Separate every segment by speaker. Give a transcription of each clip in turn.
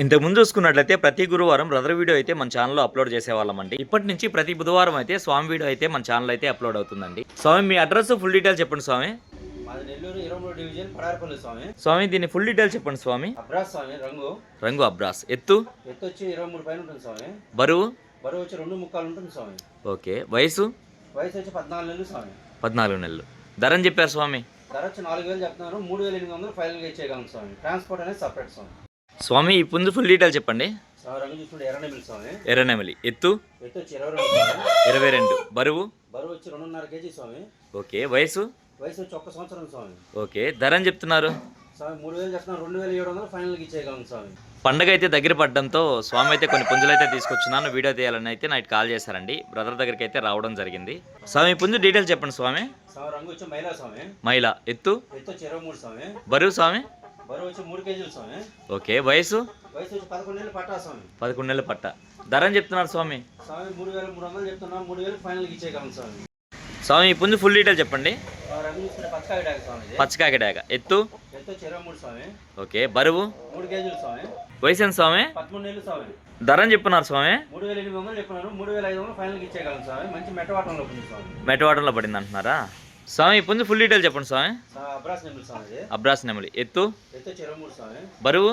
Speaker 1: ఇంతకు ముందు చూసుకున్నట్లయితే ప్రతి గురువారం బ్రదర్ వీడియో అయితే మన ఛానల్లో అప్లోడ్ చేసేవాళ్ళమండి. ఇప్పటి నుంచి ప్రతి బుధవారం అయితే స్వామి వీడియో అయితే మన ఛానల్ అయితే అప్లోడ్ అవుతుందండి. స్వామి మీ అడ్రస్ ఫుల్ డీటెయిల్స్ చెప్పండి స్వామి.
Speaker 2: మాది నెల్లూరు 23 డివిజన్ పడారపల్లి స్వామి.
Speaker 1: స్వామి దీని ఫుల్ డీటెయిల్స్ చెప్పండి స్వామి.
Speaker 2: అబ్రాస్ స్వామి, రంగు
Speaker 1: అబ్రాస్. ఎత్తు
Speaker 2: వచ్చి 23 పైన ఉంటుంది స్వామి.
Speaker 1: బరువు
Speaker 2: వచ్చి 2 ముక్కాలు ఉంటుంది స్వామి.
Speaker 1: ఓకే. వయసు
Speaker 2: వచ్చి 14 నెలలు స్వామి.
Speaker 1: 14 నెలలు. ధర అని చెప్పారు స్వామి.
Speaker 2: ధర వచ్చి 4000 చెప్తున్నారు. 3800 ఫైనల్గా ఇచ్చేయగలం స్వామి. ట్రాన్స్పోర్ట్ అనేది సపరేట్ స్వామి.
Speaker 1: స్వామి ఈ పుంజు ఫుల్ డీటెయిల్స్ చెప్పండి.
Speaker 2: రంగు చూసుకుంటే ఎర్రనెమిలి స్వామి.
Speaker 1: ఎర్రనెమిలి. ఎత్తు
Speaker 2: వచ్చి 22
Speaker 1: 22. బరువు
Speaker 2: వచ్చి 2.5 కేజీ స్వామి.
Speaker 1: ఓకే. వయసు
Speaker 2: వచ్చి 1 సంవత్సరం స్వామి.
Speaker 1: ఓకే. ధర అని చెప్తున్నారు
Speaker 2: స్వామి. 3000 చెప్తున్నారు. 2700 ఫైనల్గా ఇచ్చేయగలం స్వామి.
Speaker 1: పండగ అయితే దగ్గర పడడంతో స్వామి అయితే కొన్ని పుంజులు అయితే తీసుకొచ్చున్నాను. వీడియో తీయాలని అయితే నైట్ కాల్ చేశారండి. బ్రదర్ దగ్గరికి అయితే రావడం జరిగింది. స్వామి పుంజు డీటెయిల్స్ చెప్పండి స్వామి.
Speaker 2: రంగు వచ్చి మైలా స్వామి.
Speaker 1: మైలా. ఎత్తు
Speaker 2: వచ్చి 23 స్వామి.
Speaker 1: బరువు స్వామి.
Speaker 2: వచ్చి 3 కేజీలు స్వామి.
Speaker 1: ఓకే. వయసు
Speaker 2: వచ్చి 11 నెలలు పట్టా స్వామి.
Speaker 1: 11 నెలల పట్ట. ధర అని చెప్తున్నారు స్వామి.
Speaker 2: 3300 చెప్తున్నాం. 3000 ఫైనల్గా ఇచ్చేయగలం స్వామి.
Speaker 1: స్వామి ఈ పుంజు ఫుల్ డీటెయిల్ చెప్పండి.
Speaker 2: రంగు చూసుకుంటే పచ్చకాయ స్వామి.
Speaker 1: పచ్చకాకి డాగ. ఎత్తు
Speaker 2: వచ్చి 23 స్వామి.
Speaker 1: ఓకే. బరువు
Speaker 2: 3 కేజీలు స్వామి.
Speaker 1: వయసు ఎంత స్వామి?
Speaker 2: 13 నెలలు స్వామి.
Speaker 1: ధర అని చెప్పున్నారు స్వామి.
Speaker 2: 3800 చెప్పినారు. 3500 ఫైనల్గా ఇచ్చేయగలం స్వామి. మంచి మెట్టవాటంలో ఉంది స్వామి.
Speaker 1: మెట్టవాటంలో పడింది అంటున్నారా స్వామి? ఈ పుంజు ఫుల్ డీటెయిల్ చెప్పండి స్వామి.
Speaker 2: అబ్రాస్ నెమిలి స్వామి.
Speaker 1: అబ్రాస్ నెమిలి. ఎత్తు
Speaker 2: వచ్చి 23 స్వామి.
Speaker 1: బరువు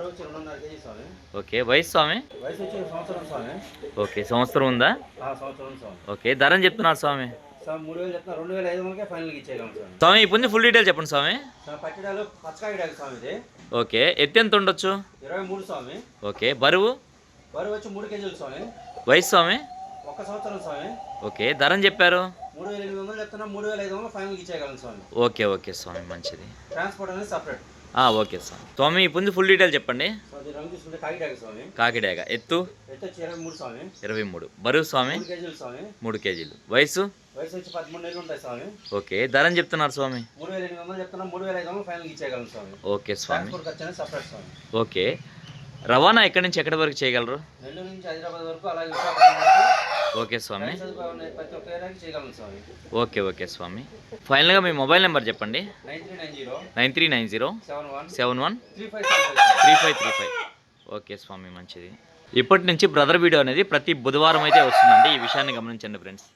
Speaker 2: వచ్చి 2.5 కేజీ స్వామి.
Speaker 1: ఓకే. వయసు స్వామి.
Speaker 2: వచ్చి 1 సంవత్సరం స్వామి.
Speaker 1: ఓకే. సంవత్సరం ఉందా?
Speaker 2: సంవత్సరం స్వామి.
Speaker 1: ఓకే. ధర అని చెప్తున్నారు స్వామి.
Speaker 2: 3000 చెప్తున్నారు. 2500 ఫైనల్గా ఇచ్చేయగలం స్వామి.
Speaker 1: స్వామి ఈ పుంజు ఫుల్ డీటెయిల్ చెప్పండి స్వామి.
Speaker 2: పట్టిడాలు పచ్చకాయ స్వామి. ఇది
Speaker 1: ఓకే. ఎత్తు ఎంత ఉండొచ్చు?
Speaker 2: 23 స్వామి.
Speaker 1: ఓకే. బరువు
Speaker 2: వచ్చి 3 కేజీలు స్వామి.
Speaker 1: వయసు స్వామి.
Speaker 2: 1 సంవత్సరం స్వామి.
Speaker 1: ఓకే. ధర అని చెప్పారు.
Speaker 2: 3800 చెప్తున్నా. 3500 ఫైనల్గా ఇచ్చేయగలం స్వామి.
Speaker 1: ఓకే. ఓకే స్వామి మంచిది.
Speaker 2: ట్రాన్స్పోర్ట్ అనేది సపరేట్.
Speaker 1: ఓకే స్వామి. స్వామి ఈ పుంజు ఫుల్ డీటెయిల్ చెప్పండి.
Speaker 2: రంగు చూసుకుంటే కాకిడాగ స్వామి.
Speaker 1: కాకిడాగ. ఎత్తు
Speaker 2: వచ్చి 23 స్వామి.
Speaker 1: 23. బరువు స్వామి.
Speaker 2: 3 కేజీలు స్వామి.
Speaker 1: 3 కేజీలు. వయసు
Speaker 2: వచ్చి 13 నెలలు ఉంటాయి స్వామి.
Speaker 1: ఓకే. ధర అని చెప్తున్నారు స్వామి.
Speaker 2: 3800 చెప్తున్నా. 3500 ఫైనల్గా ఇచ్చేయగలం స్వామి.
Speaker 1: ఓకే స్వామి.
Speaker 2: ట్రాన్స్పోర్ట్ ఖర్చు అనేది సపరేట్ స్వామి.
Speaker 1: ఓకే. రవాణా ఎక్కడి నుంచి ఎక్కడి వరకు చేయగలరు?
Speaker 2: నెల్లూరు నుంచి హైదరాబాద్ వరకు, అలాగే విశాఖపట్నం వరకు.
Speaker 1: ఓకే స్వామి.
Speaker 2: ప్రతి ఒక్క ఏరియాకి చేయగలం స్వామి.
Speaker 1: ఓకే. ఓకే స్వామి. ఫైనల్గా మీ మొబైల్ నెంబర్ చెప్పండి.
Speaker 2: 9390
Speaker 1: 71
Speaker 2: 3535.
Speaker 1: 3535. ఓకే స్వామి మంచిది. ఇప్పటి నుంచి బ్రదర్ వీడియో అనేది ప్రతి బుధవారం అయితే వస్తుందండి. ఈ విషయాన్ని గమనించండి ఫ్రెండ్స్.